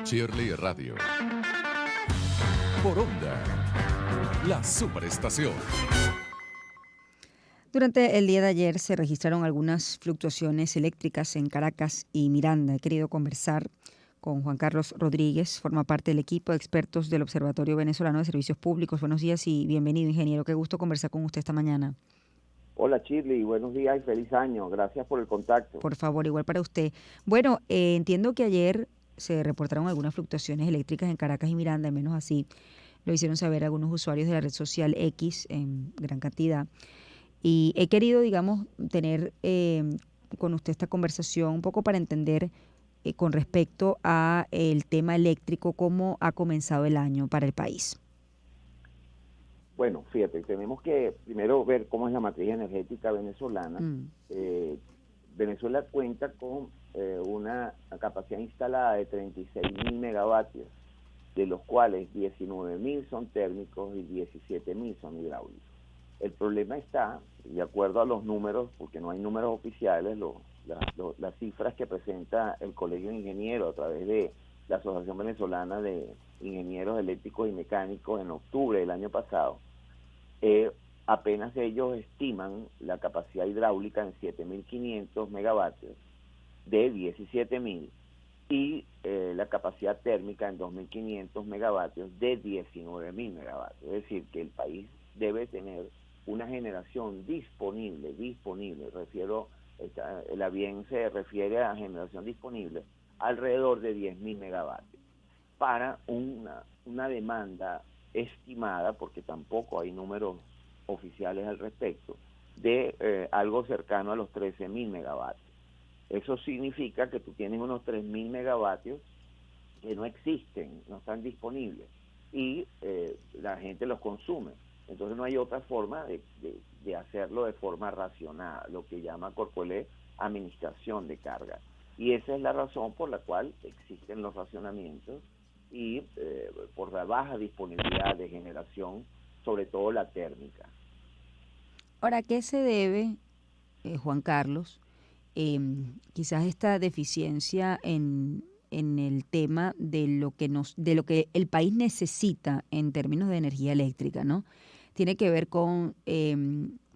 Shirley Radio. Por Onda, la superestación. Durante el día de ayer se registraron algunas fluctuaciones eléctricas en Caracas y Miranda. He querido conversar con Juan Carlos Rodríguez, forma parte del equipo de expertos del Observatorio Venezolano de Servicios Públicos. Buenos días y bienvenido, ingeniero. Qué gusto conversar con usted esta mañana. Hola Shirley, buenos días y feliz año. Gracias por el contacto. Por favor, igual para usted. Bueno, entiendo que ayer se reportaron algunas fluctuaciones eléctricas en Caracas y Miranda, al menos así lo hicieron saber algunos usuarios de la red social X en gran cantidad. Y he querido, digamos, tener con usted esta conversación un poco para entender con respecto a el tema eléctrico, cómo ha comenzado el año para el país. Bueno, fíjate, tenemos que primero ver cómo es la matriz energética venezolana. Venezuela cuenta con una capacidad instalada de 36.000 megavatios, de los cuales 19.000 son térmicos y 17.000 son hidráulicos. El problema está, de acuerdo a los números, porque no hay números oficiales, las cifras que presenta el Colegio de Ingenieros a través de la Asociación Venezolana de Ingenieros Eléctricos y Mecánicos en octubre del año pasado, apenas ellos estiman la capacidad hidráulica en 7.500 megavatios de 17.000 y la capacidad térmica en 2.500 megavatios de 19.000 megavatios. Es decir, que el país debe tener una generación disponible, la bien se refiere a generación disponible, alrededor de 10.000 megavatios, para una demanda estimada, porque tampoco hay números oficiales al respecto, de algo cercano a los 13.000 megavatios. Eso significa que tú tienes unos 3.000 megavatios que no existen, no están disponibles, y la gente los consume. Entonces no hay otra forma de hacerlo de forma racionada, lo que llama Corpoelec administración de carga. Y esa es la razón por la cual existen los racionamientos y por la baja disponibilidad de generación, sobre todo la térmica. Ahora, ¿a qué se debe, Juan Carlos, quizás esta deficiencia en el tema de lo que el país necesita en términos de energía eléctrica, ¿no? Tiene que ver con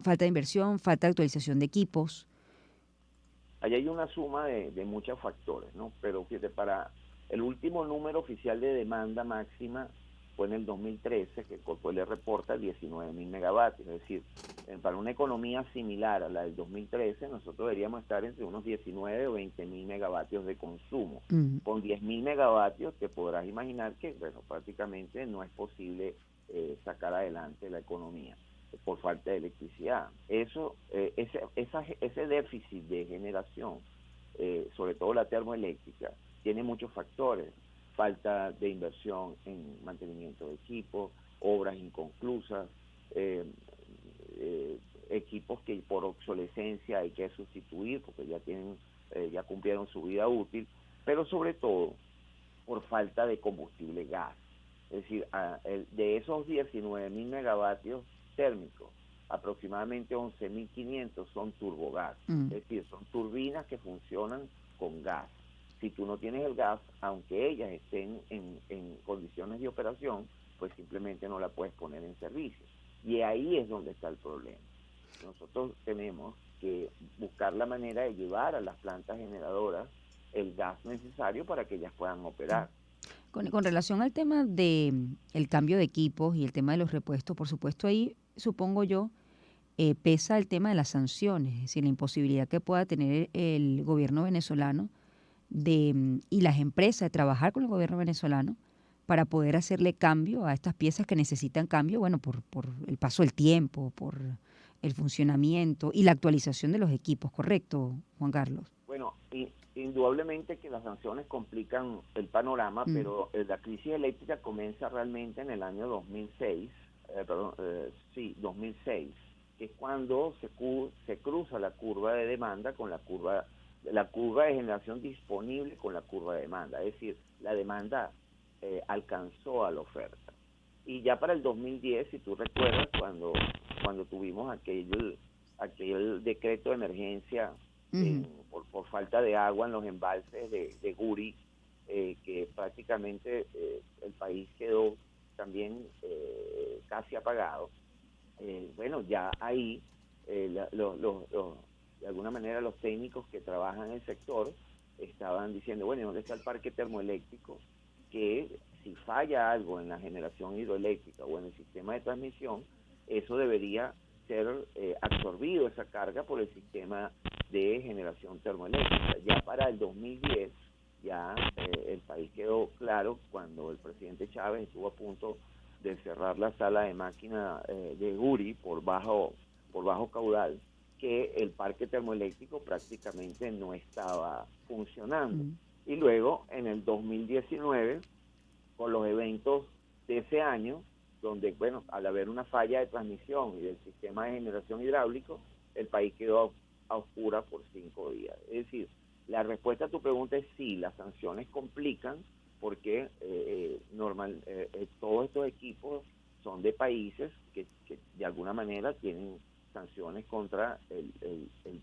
falta de inversión, falta de actualización de equipos. Allí hay una suma de muchos factores, ¿no? Pero fíjate, para el último número oficial de demanda máxima fue en el 2013, que Corpoelec reporta 19.000 megavatios. Es decir, para una economía similar a la del 2013, nosotros deberíamos estar entre unos 19 o 20.000 megavatios de consumo. Con 10.000 megavatios te podrás imaginar que, bueno, prácticamente no es posible sacar adelante la economía por falta de electricidad. Ese déficit de generación, sobre todo la termoeléctrica, tiene muchos factores: falta de inversión en mantenimiento de equipos, obras inconclusas, equipos que por obsolescencia hay que sustituir porque ya cumplieron su vida útil, pero sobre todo por falta de combustible gas. Es decir, de esos 19.000 megavatios térmicos, aproximadamente 11.500 son turbogás, es decir, son turbinas que funcionan con gas. Si tú no tienes el gas, aunque ellas estén en condiciones de operación, pues simplemente no la puedes poner en servicio. Y ahí es donde está el problema. Nosotros tenemos que buscar la manera de llevar a las plantas generadoras el gas necesario para que ellas puedan operar. Con relación al tema de el cambio de equipos y el tema de los repuestos, por supuesto ahí supongo yo pesa el tema de las sanciones, es decir, la imposibilidad que pueda tener el gobierno venezolano y las empresas de trabajar con el gobierno venezolano para poder hacerle cambio a estas piezas que necesitan cambio, bueno, por el paso del tiempo, por el funcionamiento y la actualización de los equipos, ¿correcto, Juan Carlos? Bueno, indudablemente que las sanciones complican el panorama, pero la crisis eléctrica comienza realmente en el año 2006, 2006, que es cuando se cruza la curva de demanda con la curva de generación disponible con la curva de demanda. Es decir, la demanda alcanzó a la oferta. Y ya para el 2010, si tú recuerdas, cuando tuvimos aquel decreto de emergencia por falta de agua en los embalses de Guri, que prácticamente prácticamente el país quedó también casi apagado. Bueno, ya ahí de alguna manera los técnicos que trabajan en el sector estaban diciendo, bueno, ¿dónde está el parque termoeléctrico? Que si falla algo en la generación hidroeléctrica o en el sistema de transmisión, eso debería ser absorbido, esa carga, por el sistema de generación termoeléctrica. Ya para el 2010, ya el país quedó claro cuando el presidente Chávez estuvo a punto de cerrar la sala de máquina de Guri por bajo caudal, que el parque termoeléctrico prácticamente no estaba funcionando. Y luego, en el 2019, con los eventos de ese año, donde, bueno, al haber una falla de transmisión y del sistema de generación hidráulico, el país quedó a oscuras por 5 días. Es decir, la respuesta a tu pregunta es sí, las sanciones complican, porque todos estos equipos son de países que de alguna manera tienen sanciones contra el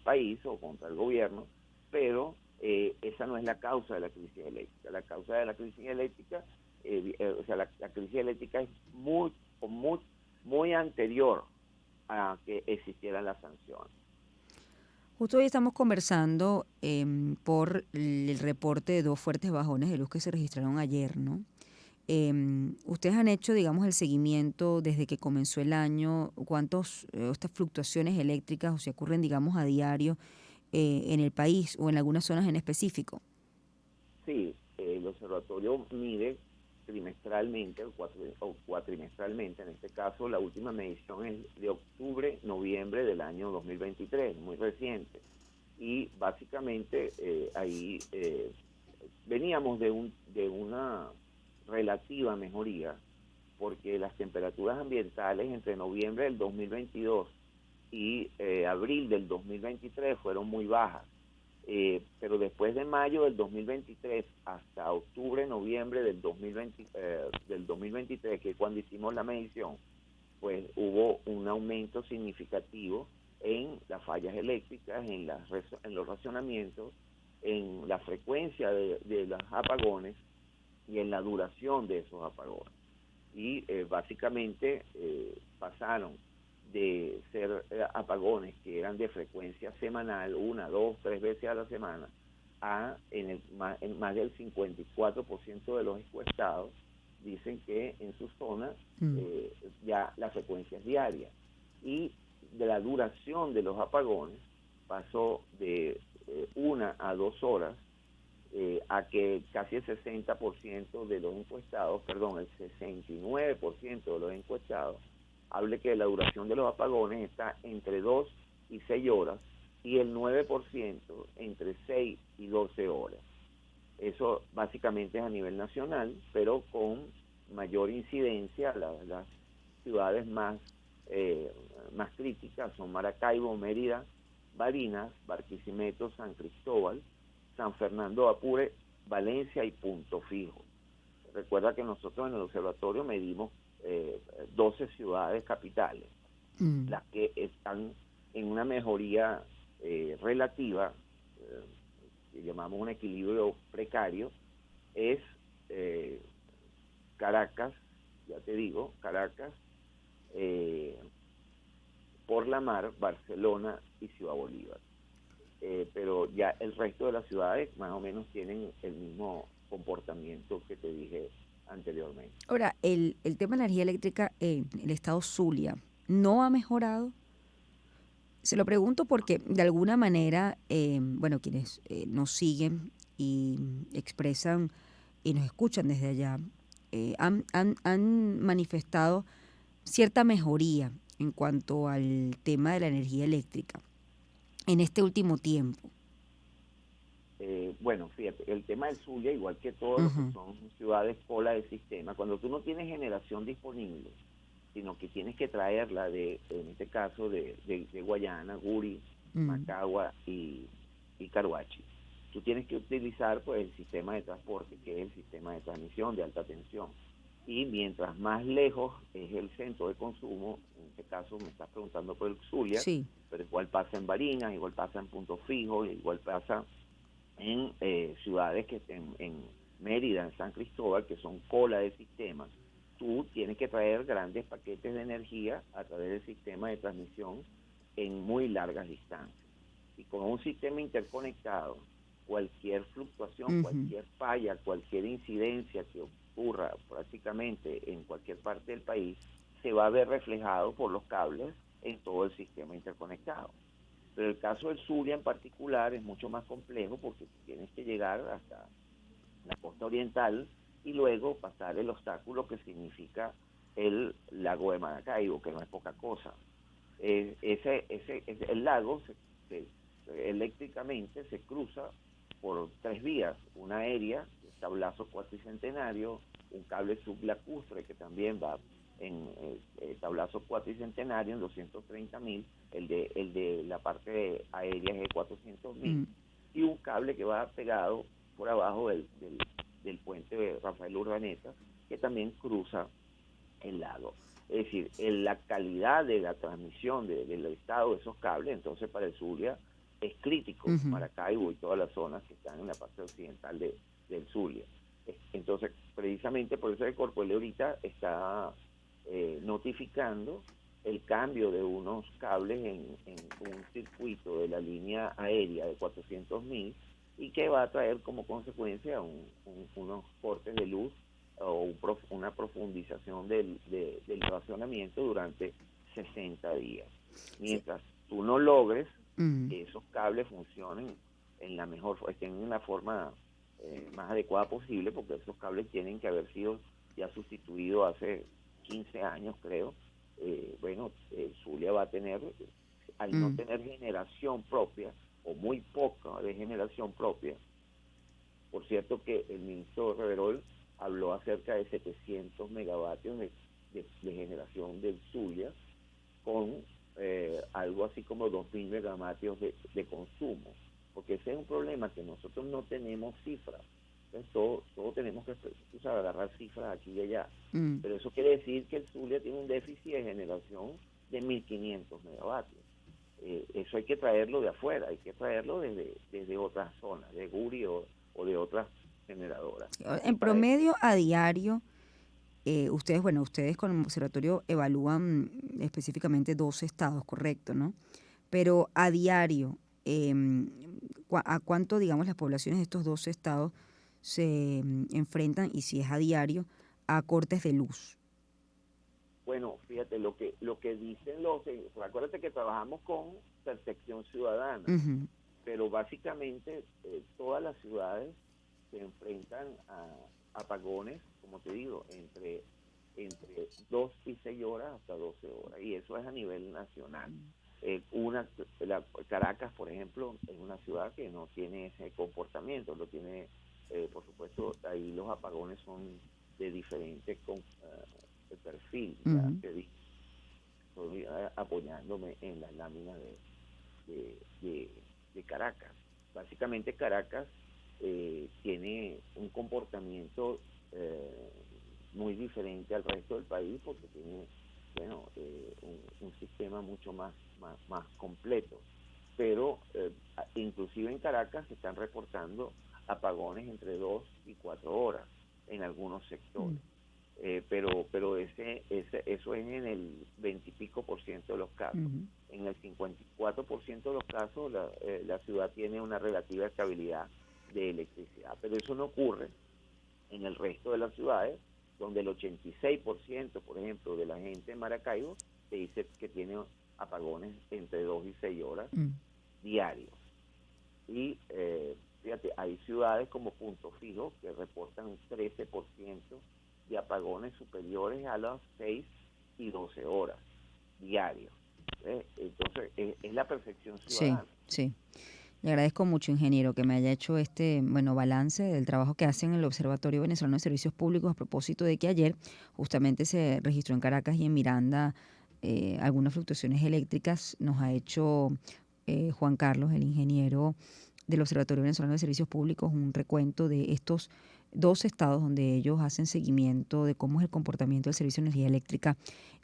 país o contra el gobierno, pero esa no es la causa de la crisis eléctrica. La causa de la crisis eléctrica, la crisis eléctrica es muy anterior a que existieran las sanciones. Justo hoy estamos conversando por el reporte de 2 fuertes bajones de luz que se registraron ayer, ¿no? Ustedes han hecho, digamos, el seguimiento desde que comenzó el año, estas fluctuaciones eléctricas o se ocurren, digamos, a diario en el país o en algunas zonas en específico. Sí, el observatorio mide trimestralmente o cuatrimestralmente. En este caso, la última medición es de octubre-noviembre del año 2023, muy reciente. Y básicamente ahí veníamos de una relativa mejoría, porque las temperaturas ambientales entre noviembre del 2022 y abril del 2023 fueron muy bajas. Pero después de mayo del 2023 hasta octubre-noviembre del 2023, que es cuando hicimos la medición, pues hubo un aumento significativo en las fallas eléctricas, en los racionamientos, en la frecuencia de los apagones y en la duración de esos apagones. Y básicamente pasaron de ser apagones que eran de frecuencia semanal, 1, 2, 3 veces a la semana, a en más del 54% de los encuestados dicen que en sus zonas ya la frecuencia es diaria. Y de la duración de los apagones pasó de 1 a 2 horas, a que casi el 60% de los encuestados, el 69% de los encuestados, hable que la duración de los apagones está entre 2 y 6 horas y el 9% entre 6 y 12 horas. Eso básicamente es a nivel nacional, pero con mayor incidencia. Las ciudades más críticas son Maracaibo, Mérida, Barinas, Barquisimeto, San Cristóbal, San Fernando de Apure, Valencia y Punto Fijo. Recuerda que nosotros en el observatorio medimos 12 ciudades capitales, las que están en una mejoría relativa, que llamamos un equilibrio precario, es Caracas, ya te digo, Caracas, Por la Mar, Barcelona y Ciudad Bolívar. Pero ya el resto de las ciudades más o menos tienen el mismo comportamiento que te dije anteriormente. Ahora, el tema de la energía eléctrica en el estado Zulia no ha mejorado. Se lo pregunto porque de alguna manera, quienes nos siguen y expresan y nos escuchan desde allá, han manifestado cierta mejoría en cuanto al tema de la energía eléctrica en este último tiempo. Fíjate, el tema del Zulia, igual que todos los que son ciudades cola de sistema, cuando tú no tienes generación disponible, sino que tienes que traerla en este caso de Guayana, Guri, Macagua y Caruachi, tú tienes que utilizar pues el sistema de transporte, que es el sistema de transmisión de alta tensión. Y mientras más lejos es el centro de consumo, en este caso me estás preguntando por el Zulia, sí, pero igual pasa en Barinas, igual pasa en Punto Fijo, igual pasa en ciudades que estén en Mérida, en San Cristóbal, que son cola de sistemas, tú tienes que traer grandes paquetes de energía a través del sistema de transmisión en muy largas distancias. Y con un sistema interconectado, cualquier fluctuación, cualquier falla, cualquier incidencia que ocurra prácticamente en cualquier parte del país, se va a ver reflejado por los cables en todo el sistema interconectado. Pero el caso del Zulia en particular es mucho más complejo porque tienes que llegar hasta la costa oriental y luego pasar el obstáculo que significa el lago de Maracaibo, que no es poca cosa. El lago eléctricamente se cruza por 3 vías: una aérea, el tablazo cuatricentenario, un cable sublacustre que también va en tablazo cuatricentenario en 230.000, el de la parte aérea es de 400.000, y un cable que va pegado por abajo del puente de Rafael Urdaneta, que también cruza el lago. Es decir, en la calidad de la transmisión del estado de esos cables, entonces para el Zulia es crítico, Maracaibo y todas las zonas que están en la parte occidental del Zulia. Entonces, precisamente por eso el Corpoelec ahorita está notificando el cambio de unos cables en un circuito de la línea aérea de 400.000 y que va a traer como consecuencia unos cortes de luz o una profundización del racionamiento durante 60 días. Mientras tú no logres que esos cables funcionen estén en la forma más adecuada posible, porque esos cables tienen que haber sido ya sustituidos hace 15 años, creo. Zulia va a tener, al no tener generación propia, o muy poca de generación propia. Por cierto que el ministro Reverol habló acerca de 700 megavatios de generación del Zulia, con algo así como 2.000 megavatios de consumo, porque ese es un problema que nosotros no tenemos cifras. Entonces todo tenemos que agarrar cifras aquí y allá, pero eso quiere decir que el Zulia tiene un déficit de generación de 1.500 megavatios. Eso hay que traerlo de afuera, hay que traerlo desde otras zonas, de Guri o de otras generadoras. En promedio, a diario, ustedes con el observatorio evalúan específicamente 12 estados, correcto, ¿no? Pero a diario, ¿a cuánto, digamos, las poblaciones de estos 12 estados se enfrentan, y si es a diario, a cortes de luz? Bueno, fíjate, lo que dicen acuérdate que trabajamos con percepción ciudadana, pero básicamente todas las ciudades se enfrentan a apagones, como te digo, entre 2 y 6 horas hasta 12 horas, y eso es a nivel nacional. Caracas, por ejemplo, es una ciudad que no tiene ese comportamiento, lo tiene, por supuesto, ahí los apagones son de diferente perfil. Estoy apoyándome en las láminas de Caracas. Básicamente Caracas tiene un comportamiento muy diferente al resto del país, porque tiene un sistema mucho más completo, pero inclusive en Caracas se están reportando apagones entre 2 y 4 horas en algunos sectores. Pero eso es en el 20 y pico % de los casos. En el 54% de los casos la ciudad tiene una relativa estabilidad de electricidad, pero eso no ocurre en el resto de las ciudades, donde el 86%, por ejemplo, de la gente en Maracaibo se dice que tiene apagones entre 2 y 6 horas diarios. Y fíjate, hay ciudades como Punto Fijo que reportan un 13% de apagones superiores a las 6 y 12 horas diarios. Entonces, es la percepción ciudadana. Sí. Le agradezco mucho, ingeniero, que me haya hecho este balance del trabajo que hacen en el Observatorio Venezolano de Servicios Públicos, a propósito de que ayer justamente se registró en Caracas y en Miranda algunas fluctuaciones eléctricas. Nos ha hecho Juan Carlos, el ingeniero del Observatorio Venezolano de Servicios Públicos, un recuento de estos 2 estados donde ellos hacen seguimiento de cómo es el comportamiento del servicio de energía eléctrica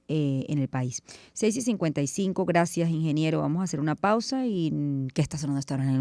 en el país. 6:55, gracias, ingeniero. Vamos a hacer una pausa y ¿qué está sonando hasta ahora en el